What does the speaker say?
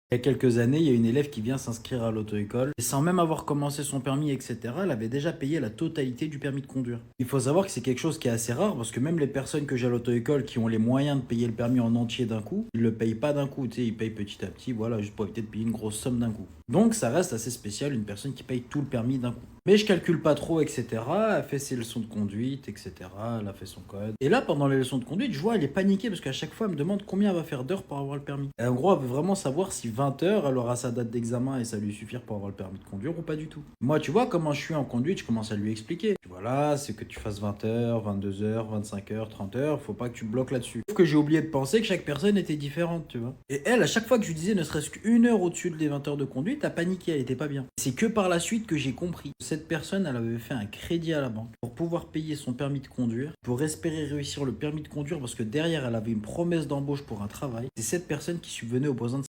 Il y a quelques années, il y a une élève qui vient s'inscrire à l'auto-école et sans même avoir commencé son permis, etc., elle avait déjà payé la totalité du permis de conduire. Il faut savoir que c'est quelque chose qui est assez rare parce que même les personnes que j'ai à l'auto-école qui ont les moyens de payer le permis en entier d'un coup, ils le payent pas d'un coup, tu sais, ils payent petit à petit, voilà, juste pour éviter de payer une grosse somme d'un coup. Donc ça reste assez spécial une personne qui paye tout le permis d'un coup. Mais je calcule pas trop, etc. Elle fait ses leçons de conduite, etc. Elle a fait son code. Et là, pendant les leçons de conduite, je vois, elle est paniquée parce qu'à chaque fois, elle me demande combien elle va faire d'heures pour avoir le permis. Et en gros, elle veut vraiment savoir si 20 heures, elle aura sa date d'examen et ça lui suffire pour avoir le permis de conduire ou pas du tout. Moi, tu vois, comment je suis en conduite, je commence à lui expliquer. Voilà, c'est que tu fasses 20 heures, 22 heures, 25 heures, 30 heures, faut pas que tu bloques là-dessus. Sauf que j'ai oublié de penser que chaque personne était différente, tu vois. Et elle, à chaque fois que je lui disais ne serait-ce qu'une heure au-dessus des 20 heures de conduite, elle paniquait, elle était pas bien. C'est que par la suite que j'ai compris. Cette personne, elle avait fait un crédit à la banque pour pouvoir payer son permis de conduire, pour espérer réussir le permis de conduire parce que derrière, elle avait une promesse d'embauche pour un travail. C'est cette personne qui subvenait aux besoins de